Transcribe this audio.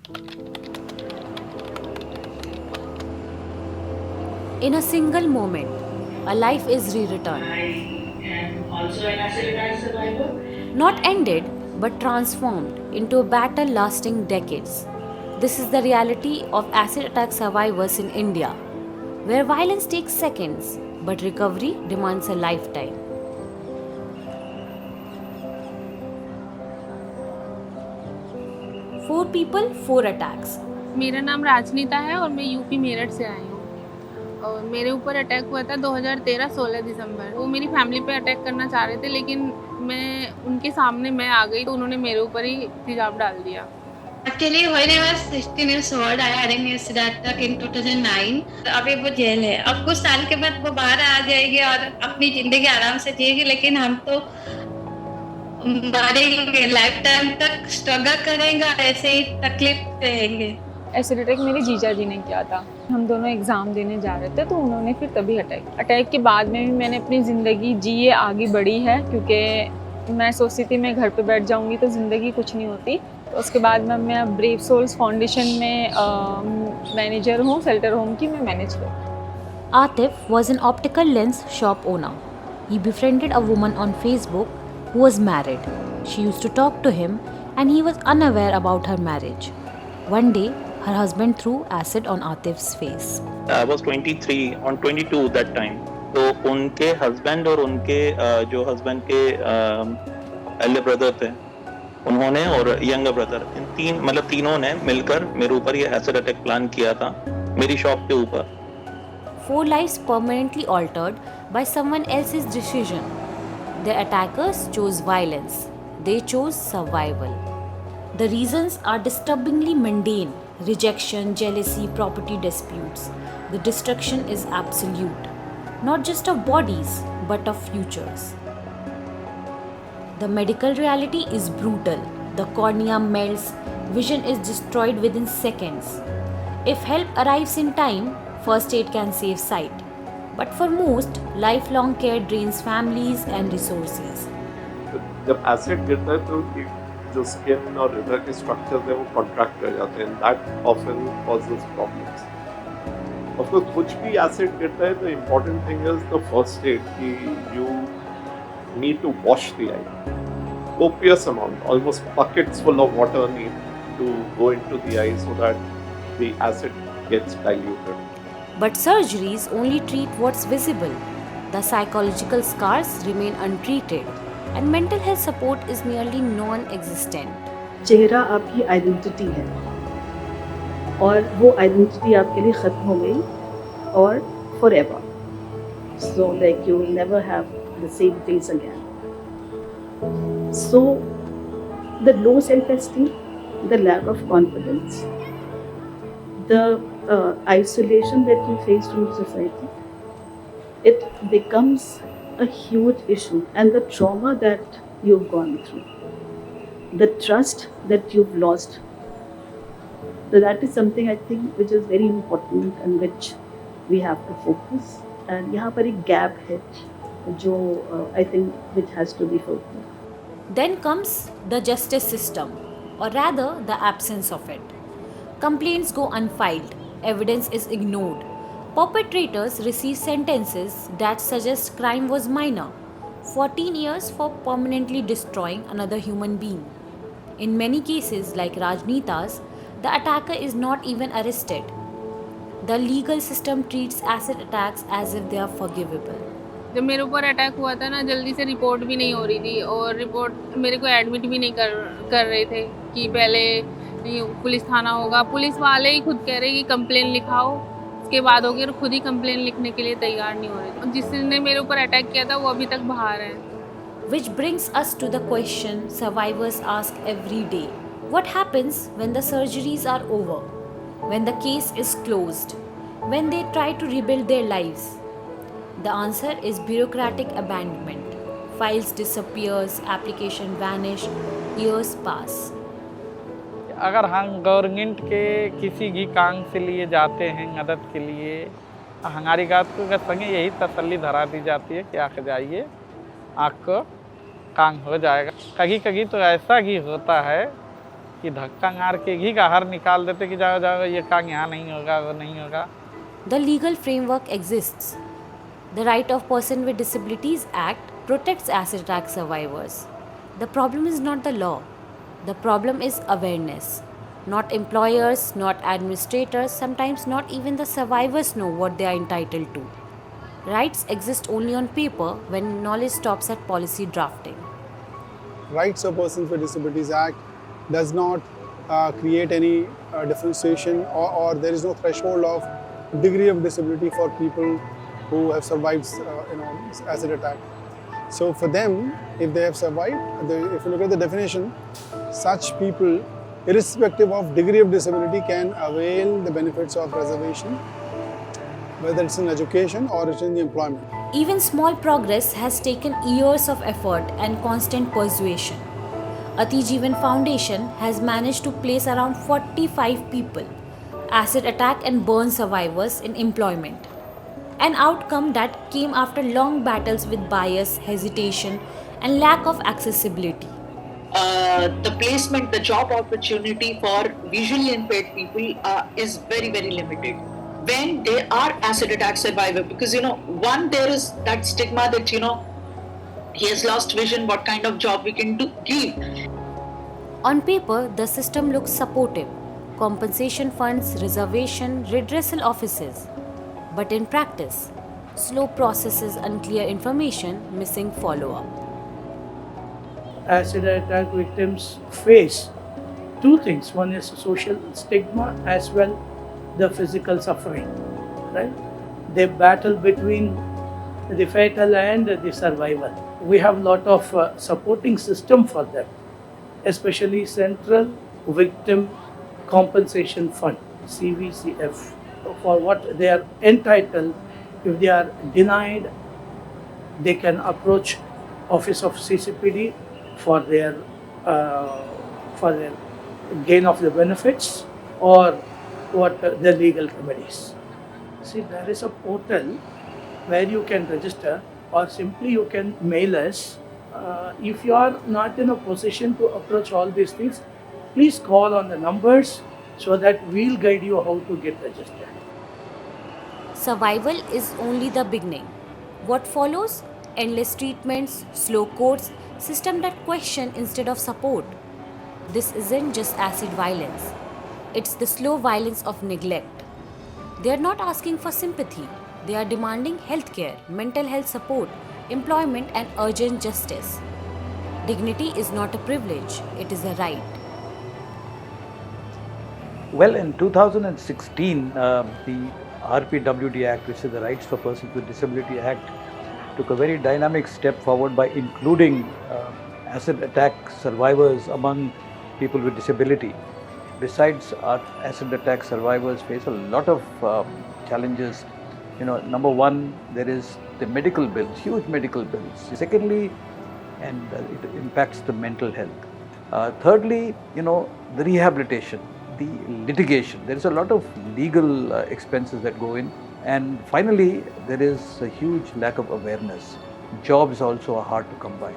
In a single moment, a life is rewritten. I am also an acid attack survivor. Not ended, but transformed into a battle lasting decades. This is the reality of acid attack survivors in India, where violence takes seconds, but recovery demands a lifetime. 4 people, 4 attacks. मेरा नाम राजनीता है और मैं UP Meerut से आई हूँ और मेरे ऊपर अटैक हुआ था 2013 16 दिसंबर। वो मेरी फैमिली पे अटैक करना चाह रहे थे, लेकिन मैं उनके सामने मैं आ गई तो उन्होंने मेरे ऊपर ही तेजाब डाल दिया। Actually, when I was 16 years old, I had an acid attack in 2009. अभी वो जेल है। अब कुछ साल के बाद वो बाहर आ जाएगी और अपनी जिंदगी आराम से जिएगी, लेकिन हम तो मरेंगे, लाइफ टाइम तक स्ट्रगल करेंगे, ऐसे ही तकलीफ रहेंगे। एसिड अटैक मेरे जीजा जी ने किया था। हम दोनों एग्ज़ाम देने जा रहे थे तो उन्होंने फिर तभी अटैक के बाद में भी मैंने अपनी ज़िंदगी जिए आगे बढ़ी है, क्योंकि मैं सोचती थी मैं घर पे बैठ जाऊंगी तो ज़िंदगी कुछ नहीं होती। तो उसके बाद मैं ब्रेव सोल्स फाउंडेशन में मैनेजर हूँ, शेल्टर होम की मैं मैनेज करती हूँ। Atif was an optical lens shop owner. He befriended a woman on Facebook who was married. She used to talk to him and he was unaware about her marriage. One day, her husband threw acid on Atif's face. I was 23 on 22 that time. तो उनके husband और उनके जो husband के Elder brother थे, उन्होंने और younger brother, इन तीनों ने मिलकर मेरे ऊपर ये एसिड अटैक प्लान किया था मेरी शॉप के ऊपर। 4 lives permanently altered by someone else's decision. The attackers chose violence. They chose survival. The reasons are disturbingly mundane: rejection, jealousy, property disputes. The destruction is absolute, not just of bodies, but of futures. The medical reality is brutal. The cornea melts, vision is destroyed within seconds. If help arrives in time, first aid can save sight. But for most, lifelong care drains families and resources. जब acid गिरता है तो जो skin और river के structures है वो contract कर जाते हैं, that often causes problems. Of course कुछ भी एसिड गिरता है तो important thing is the first aid कि you need to wash the eye. Copious amount, almost buckets full of water need to go into the eye so that the acid gets diluted. But surgeries only treat what's visible. The psychological scars remain untreated, and mental health support is nearly non-existent. चेहरा आपकी identity है और वो identity आपके लिए ख़त्म हो गई और forever. So like you will never have the same face again. So the low self-esteem, the lack of confidence, the isolation that you face from society, it becomes a huge issue, and the trauma that you've gone through, the trust that you've lost, so that is something I think which is very important and which we have to focus. And यहाँ पर एक gap है जो I think which has to be fulfilled. Then comes the justice system, or rather, the absence of it. Complaints go unfiled, evidence is ignored. Perpetrators receive sentences that suggest crime was minor: 14 years for permanently destroying another human being. In many cases, like Rajneeta's, the attacker is not even arrested. The legal system treats acid attacks as if they are forgivable. जब मेरे ऊपर attack हुआ था ना, जल्दी से report भी नहीं हो रही थी और रिपोर्ट मेरे को एडमिट भी नहीं कर रहे थे कि पहले पुलिस थाना होगा। पुलिस वाले ही खुद कह रहे कि कंप्लेन लिखाओ, उसके बाद होगी, और खुद ही कंप्लेन लिखने के लिए तैयार नहीं हो रहे थे। जिसने मेरे ऊपर अटैक किया था वो अभी तक बाहर है। Which brings us to the question survivors ask every day: what happens when the surgeries are over? When the case is closed? When they try to rebuild their lives? The answer is bureaucratic abandonment. Files disappears, application vanish, years pass. अगर हम government के किसी भी काम से लिए जाते हैं मदद के लिए, हमारी बात को संगे यही तसल्ली धरा दी जाती है कि आके जाइए, आपको काम हो जाएगा। कभी कभी तो ऐसा ही होता है कि धक्का मार के ही बाहर निकाल देते कि जाओ जाओ ये काम यहाँ नहीं होगा, वो नहीं होगा। The legal framework exists. The Right of Person with Disabilities Act protects acid attack survivors. The problem is not the law. The problem is awareness. Not employers, not administrators, sometimes not even the survivors know what they are entitled to. Rights exist only on paper when knowledge stops at policy drafting. Rights of Persons with Disabilities Act does not create any differentiation or there is no threshold of degree of disability for people who have survived acid attack. So for them, if they have survived, if you look at the definition, such people, irrespective of degree of disability, can avail the benefits of reservation, whether it's in education or it's in the employment. Even small progress has taken years of effort and constant persuasion. Ati Jeevan Foundation has managed to place around 45 people, acid attack and burn survivors, in employment. An outcome that came after long battles with bias, hesitation, and lack of accessibility. The placement, the job opportunity for visually impaired people is very, very limited when they are acid attack survivor, because one, there is that stigma that he has lost vision, what kind of job we can give. On paper, the system looks supportive: compensation funds, reservation, redressal offices. But in practice, slow processes, unclear information, missing follow-up. Acid attack victims face two things. One is social stigma, as well the physical suffering, right? They battle between the fatal and the survival. We have a lot of supporting system for them, especially Central Victim Compensation Fund, CVCF, for what they are entitled. If they are denied, they can approach Office of CCPD for their gain of the benefits or what the legal remedies. See, there is a portal where you can register, or simply you can mail us. If you are not in a position to approach all these things, please call on the numbers so that we'll guide you how to get registered. Survival is only the beginning. What follows? Endless treatments, slow courts, system that question instead of support. This isn't just acid violence. It's the slow violence of neglect. They are not asking for sympathy. They are demanding healthcare, mental health support, employment, and urgent justice. Dignity is not a privilege, it is a right. Well, in 2016, the RPWD Act, which is the Rights for Persons with Disability Act, took a very dynamic step forward by including acid attack survivors among people with disability. Besides, acid attack survivors face a lot of challenges. Number one, there is the medical bills, huge medical bills. Secondly, and it impacts the mental health. Thirdly, the rehabilitation, the litigation. There is a lot of legal expenses that go in. And finally, there is a huge lack of awareness. Jobs also are hard to come by.